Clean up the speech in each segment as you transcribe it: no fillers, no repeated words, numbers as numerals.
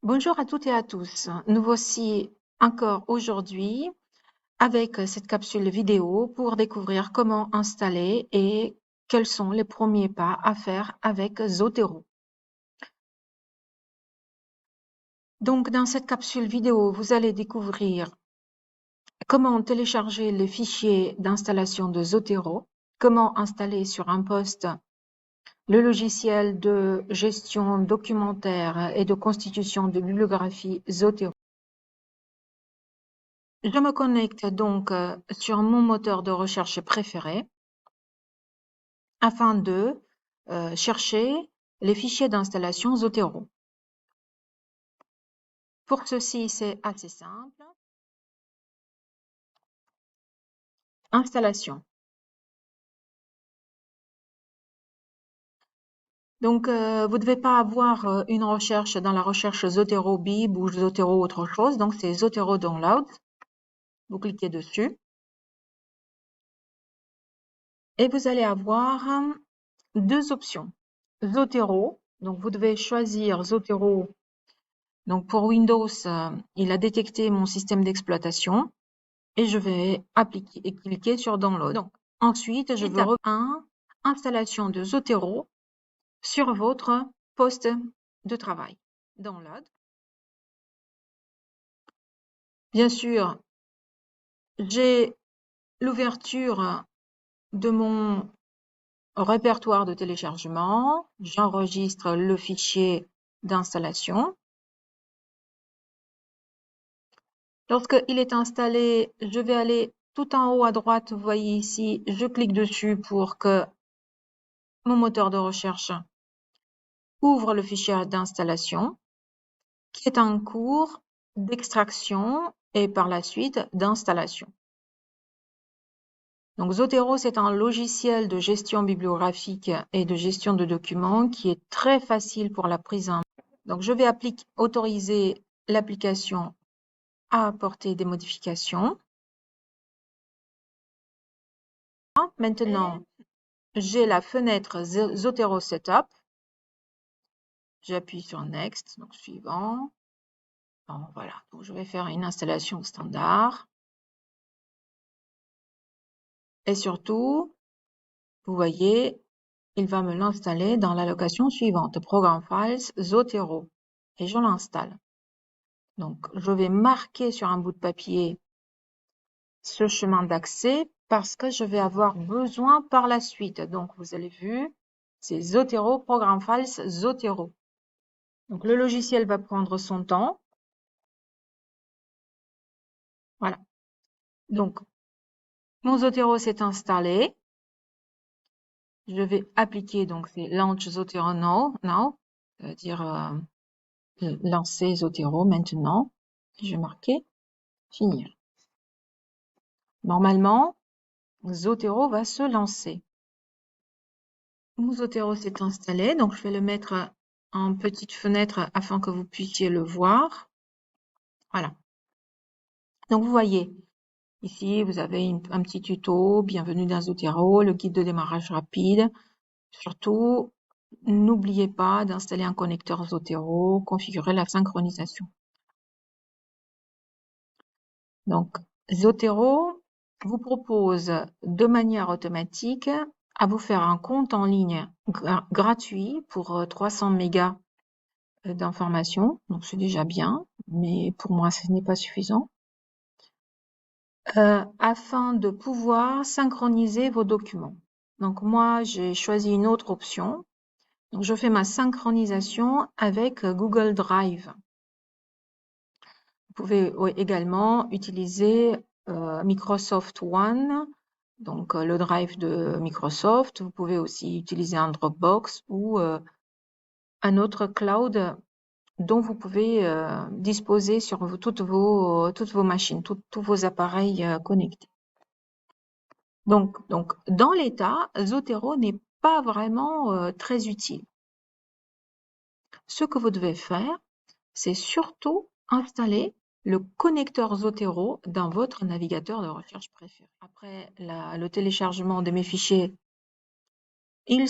Bonjour à toutes et à tous. Nous voici encore aujourd'hui avec cette capsule vidéo pour découvrir comment installer et quels sont les premiers pas à faire avec Zotero. Donc, dans cette capsule vidéo, vous allez découvrir comment télécharger les fichiers d'installation de Zotero, comment installer sur un poste le logiciel de gestion documentaire et de constitution de bibliographie Zotero. Je me connecte donc sur mon moteur de recherche préféré afin de chercher les fichiers d'installation Zotero. Pour ceci, c'est assez simple. Installation. Donc, vous ne devez pas avoir une recherche dans la recherche Zotero Bib ou Zotero autre chose. Donc, c'est Zotero Download. Vous cliquez dessus. Et vous allez avoir deux options. Zotero. Donc, vous devez choisir Zotero. Donc, pour Windows, il a détecté mon système d'exploitation et je vais appliquer et cliquer sur Download. Donc, ensuite, je veux installation de Zotero sur votre poste de travail. Download. Bien sûr, j'ai l'ouverture de mon répertoire de téléchargement. J'enregistre le fichier d'installation. Lorsqu'il est installé, je vais aller tout en haut à droite, vous voyez ici, je clique dessus pour que mon moteur de recherche ouvre le fichier d'installation qui est en cours d'extraction et par la suite d'installation. Donc Zotero, c'est un logiciel de gestion bibliographique et de gestion de documents qui est très facile pour la prise en main. Donc je vais autoriser l'application à apporter des modifications. Maintenant, j'ai la fenêtre Zotero Setup. J'appuie sur Next, donc suivant. Bon, voilà, donc je vais faire une installation standard. Et surtout, vous voyez, il va me l'installer dans la location suivante, Program Files Zotero. Et je l'installe. Donc, je vais marquer sur un bout de papier ce chemin d'accès parce que je vais avoir besoin par la suite. Donc, vous avez vu, c'est Zotero, Program Files Zotero. Donc, le logiciel va prendre son temps. Voilà. Donc, mon Zotero s'est installé. Je vais appliquer, donc c'est Launch Zotero Now, c'est-à-dire lancer Zotero maintenant. Je vais marquer finir. Normalement, Zotero va se lancer. Mon Zotero s'est installé, donc je vais le mettre en petite fenêtre afin que vous puissiez le voir. Voilà. Donc vous voyez, ici vous avez un petit tuto, bienvenue dans Zotero, le guide de démarrage rapide. Surtout, n'oubliez pas d'installer un connecteur Zotero, configurer la synchronisation. Donc, Zotero vous propose de manière automatique à vous faire un compte en ligne gratuit pour 300 mégas d'informations. Donc, c'est déjà bien, mais pour moi, ce n'est pas suffisant. Afin de pouvoir synchroniser vos documents. Donc, moi, j'ai choisi une autre option. Donc, je fais ma synchronisation avec Google Drive. Vous pouvez également utiliser Microsoft One, donc le drive de Microsoft. Vous pouvez aussi utiliser un Dropbox ou un autre cloud dont vous pouvez disposer sur toutes vos machines, tous vos appareils connectés. Donc, dans l'état, Zotero n'est pas vraiment très utile. Ce que vous devez faire, c'est surtout installer le connecteur Zotero dans votre navigateur de recherche préféré. Après le téléchargement de mes fichiers, il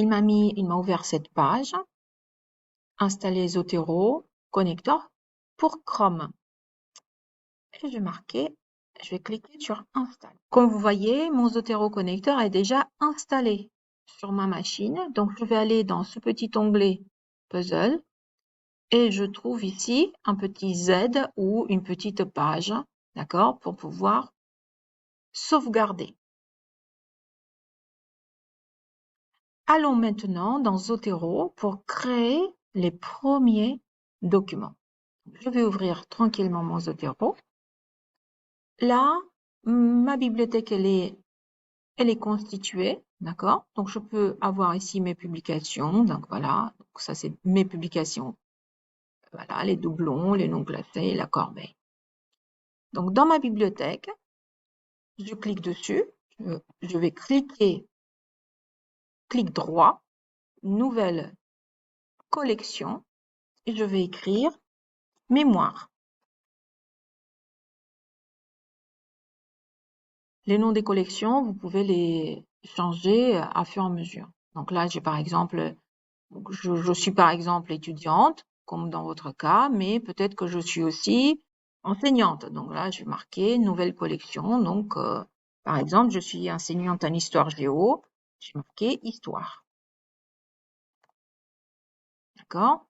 m'a ouvert cette page. installer Zotero Connector pour Chrome. Et je vais cliquer sur Install. Comme vous voyez, mon Zotero Connector est déjà installé sur ma machine. Donc, je vais aller dans ce petit onglet Puzzle et je trouve ici un petit Z ou une petite page, d'accord, pour pouvoir sauvegarder. Allons maintenant dans Zotero pour créer les premiers documents. Je vais ouvrir tranquillement mon Zotero. Là, ma bibliothèque, elle est constituée, d'accord? Donc, je peux avoir ici mes publications. Donc, voilà. Donc, ça, c'est mes publications. Voilà, les doublons, les non classés, la corbeille. Donc, dans ma bibliothèque, je clique dessus. Je vais cliquer, clic droit, nouvelle collection, et je vais écrire mémoire. Les noms des collections, vous pouvez les changer à fur et à mesure. Donc là, j'ai par exemple, je suis par exemple étudiante, comme dans votre cas, mais peut-être que je suis aussi enseignante. Donc là, je vais marquer nouvelle collection. Donc, par exemple, je suis enseignante en histoire géo. J'ai marqué histoire. D'accord?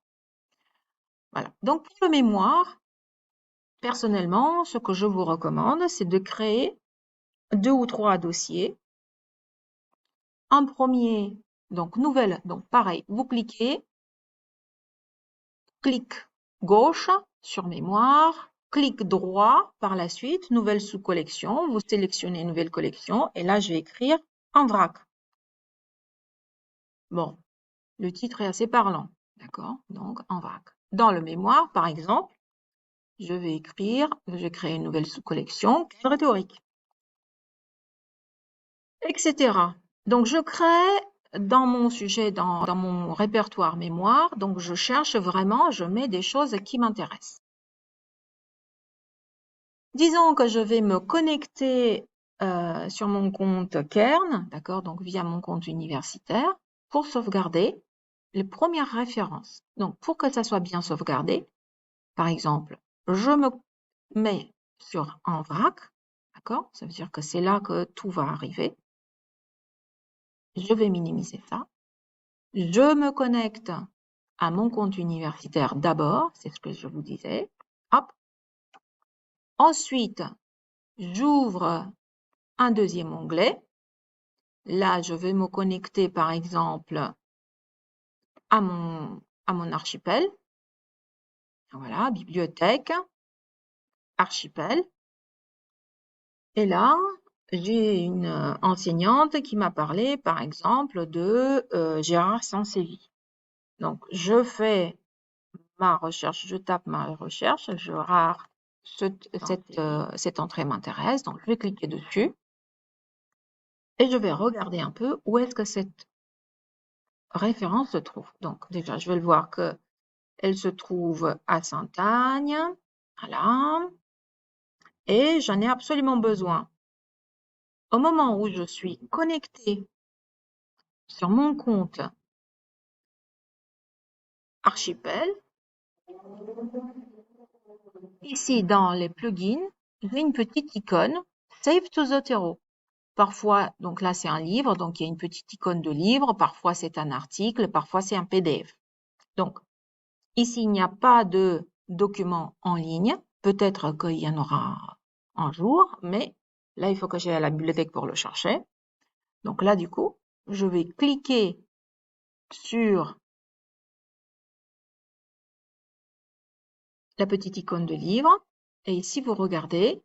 Voilà. Donc, pour le mémoire, personnellement, ce que je vous recommande, c'est de créer 2 ou 3 dossiers. Un premier, donc nouvelle, donc pareil, vous cliquez, clic gauche sur mémoire, clic droit par la suite, nouvelle sous-collection, vous sélectionnez nouvelle collection et là je vais écrire en vrac. Bon, le titre est assez parlant, d'accord? Donc en vrac. Dans le mémoire, par exemple, je vais écrire, je vais créer une nouvelle sous-collection, rhétorique, etc. Donc je crée dans mon sujet, dans mon répertoire mémoire, donc je cherche vraiment, je mets des choses qui m'intéressent. Disons que je vais me connecter sur mon compte Kern, d'accord, donc via mon compte universitaire, pour sauvegarder les premières références. Donc, pour que ça soit bien sauvegardé, par exemple, je me mets sur un vrac, d'accord, ça veut dire que c'est là que tout va arriver. Je vais minimiser ça. Je me connecte à mon compte universitaire d'abord, c'est ce que je vous disais. Hop. Ensuite, j'ouvre un deuxième onglet. Là, je vais me connecter, par exemple, à mon archipel. Voilà, bibliothèque, archipel. Et là, j'ai une enseignante qui m'a parlé, par exemple, de Gérard Sansévi. Donc, je fais ma recherche, je tape ma recherche, cette entrée m'intéresse, donc je vais cliquer dessus et je vais regarder un peu où est-ce que cette référence se trouve. Donc, déjà, je vais le voir que elle se trouve à Saint-Agne, voilà, et j'en ai absolument besoin. Au moment où je suis connectée sur mon compte Archipel, ici dans les plugins, j'ai une petite icône Save to Zotero. Parfois, donc là c'est un livre, donc il y a une petite icône de livre, parfois c'est un article, parfois c'est un PDF. Donc ici il n'y a pas de document en ligne, peut-être qu'il y en aura un jour, mais là il faut que j'aille à la bibliothèque pour le chercher. Donc là du coup, je vais cliquer sur la petite icône de livre et ici vous regardez,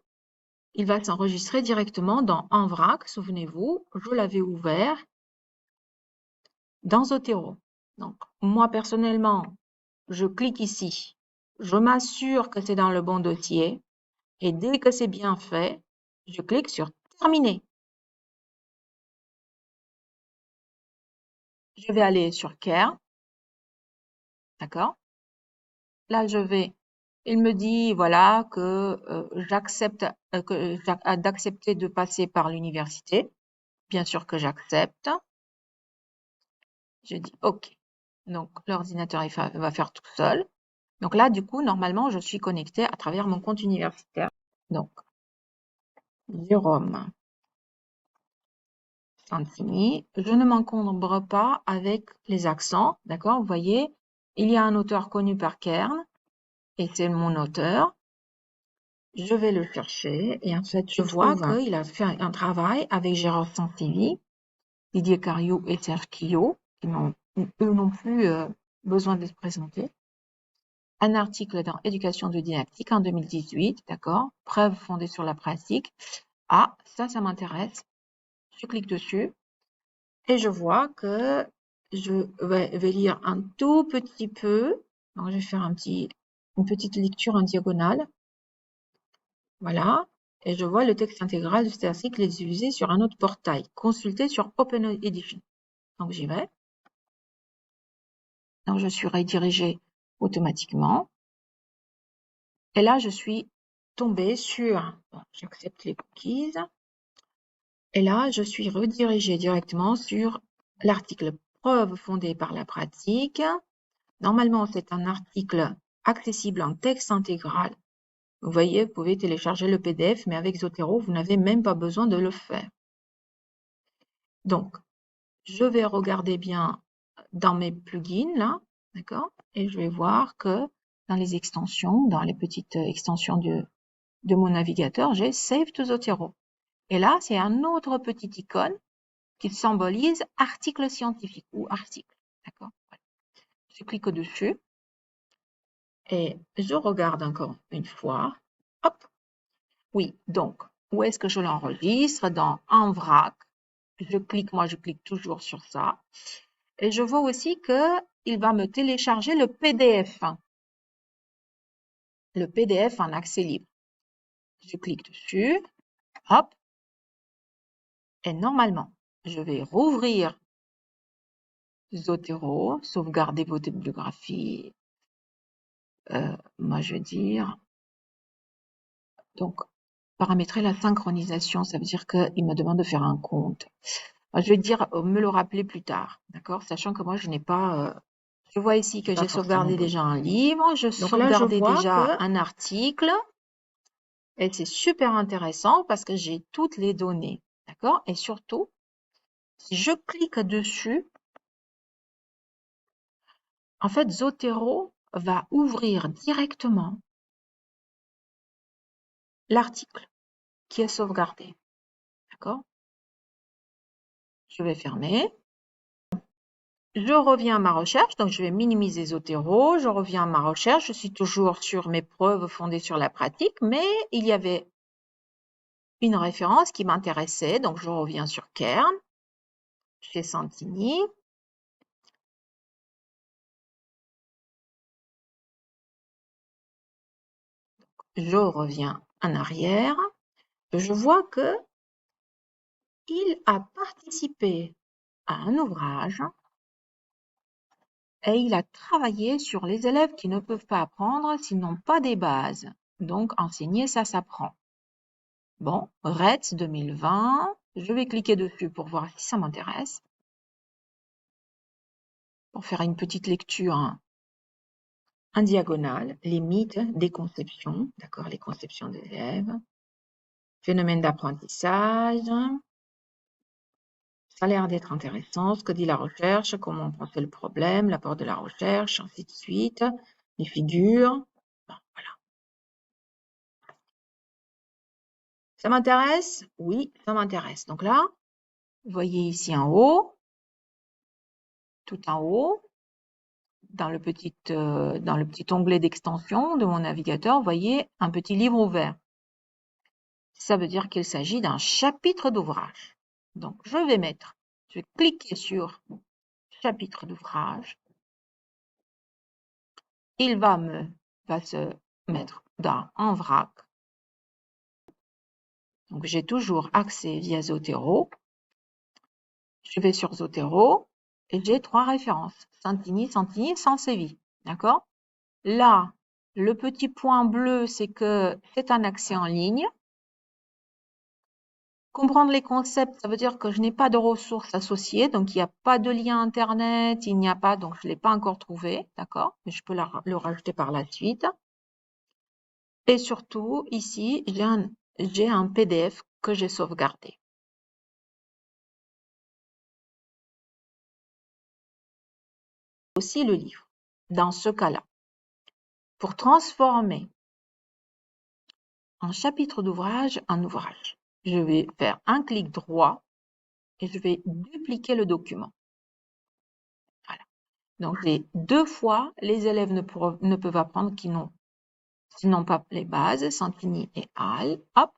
il va s'enregistrer directement dans un vrac, souvenez-vous, je l'avais ouvert dans Zotero. Donc, moi, personnellement, je clique ici. Je m'assure que c'est dans le bon dossier. Et dès que c'est bien fait, je clique sur Terminer. Je vais aller sur Care. D'accord? Là, il me dit, voilà, que j'accepte d'accepter de passer par l'université. Bien sûr que j'accepte. Je dis OK. Donc, l'ordinateur va faire tout seul. Donc là, du coup, normalement, je suis connectée à travers mon compte universitaire. Donc, Jérôme Santini. Je ne m'encombre pas avec les accents, d'accord? Vous voyez, il y a un auteur connu par Kern, et c'est mon auteur. Je vais le chercher, et en fait, je vois qu'il a fait un travail avec Gérard Santini, Didier Cariou et Serge Quillot, qui n'ont eux non plus besoin de se présenter. Un article dans Éducation de didactique en 2018, d'accord? Preuve fondée sur la pratique. Ah, ça m'intéresse. Je clique dessus et je vois que je vais lire un tout petit peu. Donc, je vais faire une petite lecture en diagonale. Voilà. Et je vois le texte intégral de cet article est diffusé sur un autre portail. Consulté sur OpenEdition. Donc, j'y vais. Donc, je suis redirigée automatiquement. Et là, je suis tombée sur, bon, j'accepte les cookies. Et là, je suis redirigée directement sur l'article preuve fondée par la pratique. Normalement, c'est un article accessible en texte intégral. Vous voyez, vous pouvez télécharger le PDF, mais avec Zotero, vous n'avez même pas besoin de le faire. Donc, je vais regarder bien dans mes plugins, là, d'accord? Et je vais voir que dans les extensions, dans les petites extensions de mon navigateur, j'ai Save to Zotero. Et là, c'est un autre petit icône qui symbolise article scientifique ou article. D'accord? Voilà. Je clique dessus et je regarde encore une fois. Hop. Oui, donc, où est-ce que je l'enregistre? Dans En vrac. Je clique toujours sur ça. Et je vois aussi qu'il va me télécharger le PDF. Le PDF en accès libre. Je clique dessus. Hop. Et normalement, je vais rouvrir Zotero, sauvegarder vos bibliographies. Moi, je vais dire, donc, paramétrer la synchronisation, ça veut dire qu'il me demande de faire un compte. Moi, je vais dire, me le rappeler plus tard, d'accord? Sachant que moi, je n'ai pas... je vois ici que j'ai sauvegardé déjà un livre, je sauvegardais déjà un article, et c'est super intéressant parce que j'ai toutes les données, d'accord? Et surtout, si je clique dessus, en fait, Zotero va ouvrir directement l'article qui est sauvegardé. D'accord? Je vais fermer. Je reviens à ma recherche, donc je vais minimiser Zotero. Je reviens à ma recherche. Je suis toujours sur mes preuves fondées sur la pratique, mais il y avait une référence qui m'intéressait, donc je reviens sur Kern, chez Santini. Je reviens en arrière. Je vois que il a participé à un ouvrage et il a travaillé sur les élèves qui ne peuvent pas apprendre s'ils n'ont pas des bases. Donc, enseigner, ça s'apprend. Bon, RETS 2020, je vais cliquer dessus pour voir si ça m'intéresse. Pour faire une petite lecture en diagonale, les mythes des conceptions, d'accord, les conceptions des élèves, phénomène d'apprentissage. Ça a l'air d'être intéressant. Ce que dit la recherche, comment penser le problème, l'apport de la recherche, ainsi de suite. Les figures. Bon, voilà. Ça m'intéresse? Oui, ça m'intéresse. Donc là, vous voyez ici en haut, tout en haut, dans le petit onglet d'extension de mon navigateur, vous voyez un petit livre ouvert. Ça veut dire qu'il s'agit d'un chapitre d'ouvrage. Donc, je vais cliquer sur chapitre d'ouvrage. Il va se mettre en vrac. Donc, j'ai toujours accès via Zotero. Je vais sur Zotero et j'ai 3 références. Santini, Sansevi. D'accord? Là, le petit point bleu, c'est que c'est un accès en ligne. Comprendre les concepts, ça veut dire que je n'ai pas de ressources associées, donc il n'y a pas de lien Internet, il n'y a pas, donc je ne l'ai pas encore trouvé, d'accord? Mais je peux le rajouter par la suite. Et surtout, ici, j'ai un PDF que j'ai sauvegardé. Aussi le livre, dans ce cas-là. Pour transformer un chapitre d'ouvrage en ouvrage, je vais faire un clic droit et je vais dupliquer le document. Voilà. Donc, j'ai 2 fois, les élèves ne peuvent apprendre qui n'ont pas les bases, Santini et Hall. Hop,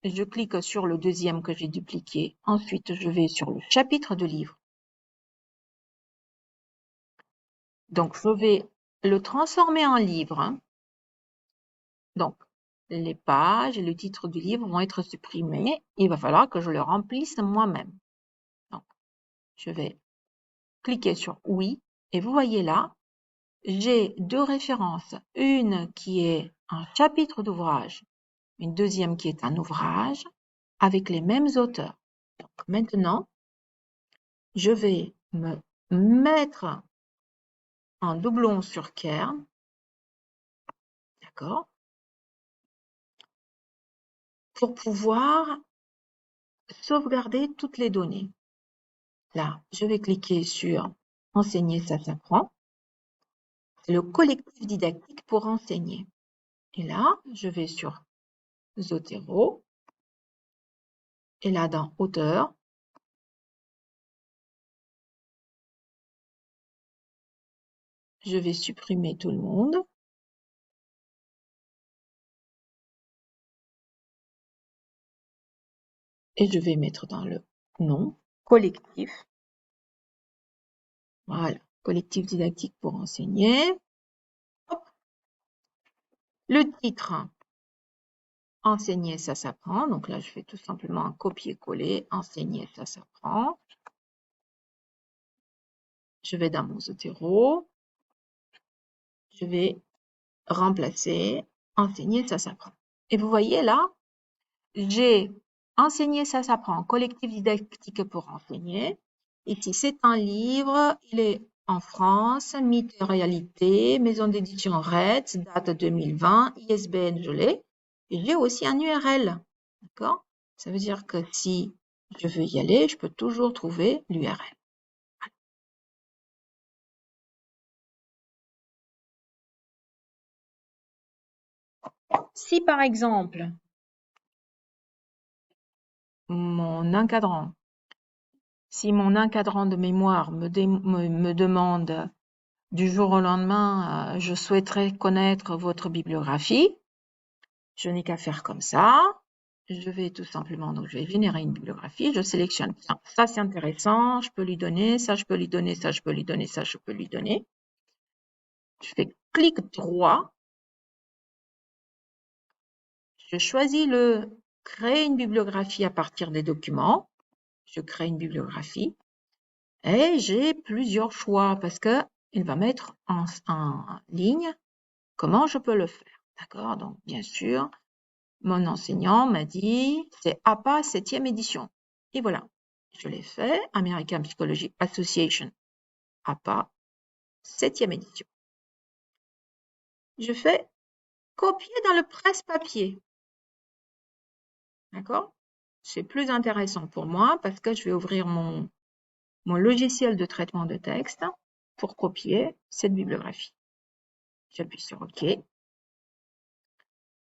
je clique sur le deuxième que j'ai dupliqué. Ensuite, je vais sur le chapitre de livre. Donc, je vais le transformer en livre. Hein. Donc, les pages et le titre du livre vont être supprimés. Il va falloir que je le remplisse moi-même. Donc, je vais cliquer sur oui. Et vous voyez là, j'ai 2 références. Une qui est un chapitre d'ouvrage, une deuxième qui est un ouvrage avec les mêmes auteurs. Donc, maintenant, je vais me mettre en doublon sur Kern. D'accord? Pour pouvoir sauvegarder toutes les données. Là, je vais cliquer sur Enseigner, ça s'apprend. C'est le collectif didactique pour enseigner. Et là, je vais sur Zotero. Et là, dans Auteur, je vais supprimer tout le monde. Et je vais mettre dans le nom collectif. Voilà, collectif didactique pour enseigner. Hop. Le titre, enseigner, ça s'apprend. Donc là, je fais tout simplement un copier-coller. Enseigner, ça s'apprend. Je vais dans mon Zotero. Je vais remplacer enseigner, ça s'apprend. Et vous voyez là, j'ai enseigner, ça s'apprend, collectif didactique pour enseigner. Ici, c'est un livre, il est en France, mythe et réalité, maison d'édition Retz, date 2020, ISBN, je l'ai. Et j'ai aussi un URL, d'accord? Ça veut dire que si je veux y aller, je peux toujours trouver l'URL. Si par exemple, si mon encadrant de mémoire me demande du jour au lendemain, je souhaiterais connaître votre bibliographie, je n'ai qu'à faire comme ça. Je vais tout simplement, donc je vais générer une bibliographie, je sélectionne, tiens, ça c'est intéressant, je peux lui donner, ça je peux lui donner, ça je peux lui donner, ça je peux lui donner. Je fais clic droit, je choisis le créer une bibliographie à partir des documents, je crée une bibliographie et j'ai plusieurs choix parce que il va mettre en ligne comment je peux le faire. D'accord? Donc, bien sûr, mon enseignant m'a dit, c'est APA 7e édition. Et voilà, je l'ai fait, American Psychology Association, APA 7e édition. Je fais copier dans le presse-papier. D'accord? C'est plus intéressant pour moi parce que je vais ouvrir mon logiciel de traitement de texte pour copier cette bibliographie. J'appuie sur OK.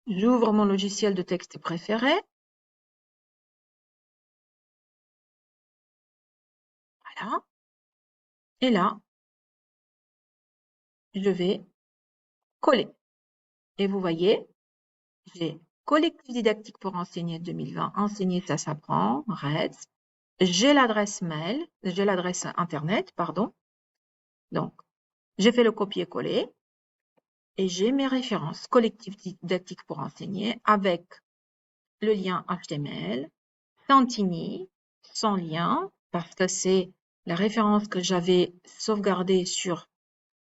J'ouvre mon logiciel de texte préféré. Voilà. Et là, je vais coller. Et vous voyez, j'ai collectif didactique pour enseigner 2020, enseigner ça s'apprend, REDS. J'ai l'adresse mail, j'ai l'adresse internet, pardon. Donc, j'ai fait le copier-coller et j'ai mes références collectif didactique pour enseigner avec le lien HTML, Santini, sans lien, parce que c'est la référence que j'avais sauvegardée sur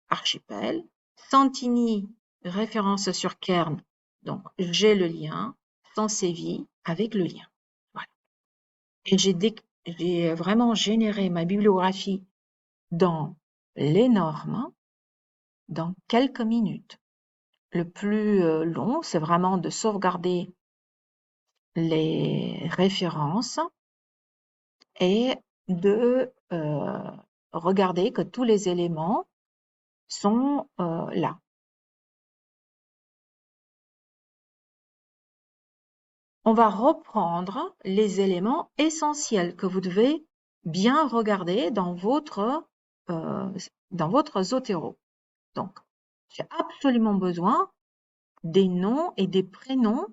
Archipel. Santini, référence sur Kern, donc j'ai le lien, sans sévi avec le lien. Voilà. Et j'ai vraiment généré ma bibliographie dans les normes dans quelques minutes. Le plus long, c'est vraiment de sauvegarder les références et de regarder que tous les éléments sont là. On va reprendre les éléments essentiels que vous devez bien regarder dans votre Zotero. Donc, j'ai absolument besoin des noms et des prénoms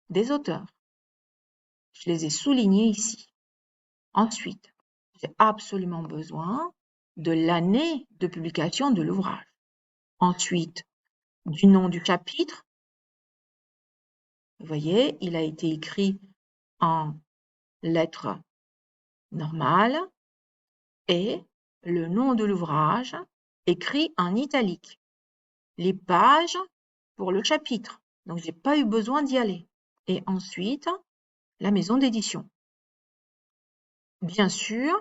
des auteurs. Je les ai soulignés ici. Ensuite, j'ai absolument besoin de l'année de publication de l'ouvrage. Ensuite, du nom du chapitre. Vous voyez, il a été écrit en lettres normales et le nom de l'ouvrage écrit en italique. Les pages pour le chapitre. Donc, j'ai pas eu besoin d'y aller. Et ensuite, la maison d'édition. Bien sûr,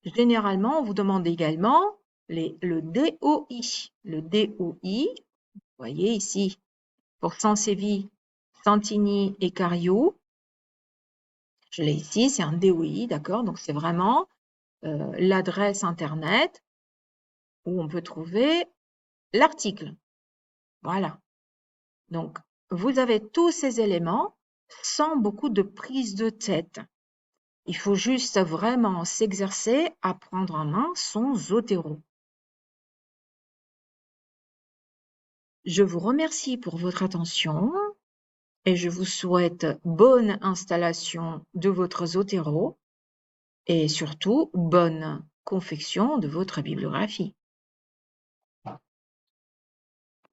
généralement, on vous demande également le DOI. Le DOI, vous voyez ici, pour Sansevi, Santini et Cariou. Je l'ai ici, c'est un DOI, d'accord? Donc, c'est vraiment l'adresse Internet où on peut trouver l'article. Voilà. Donc, vous avez tous ces éléments sans beaucoup de prise de tête. Il faut juste vraiment s'exercer à prendre en main son Zotero. Je vous remercie pour votre attention et je vous souhaite bonne installation de votre Zotero et surtout bonne confection de votre bibliographie.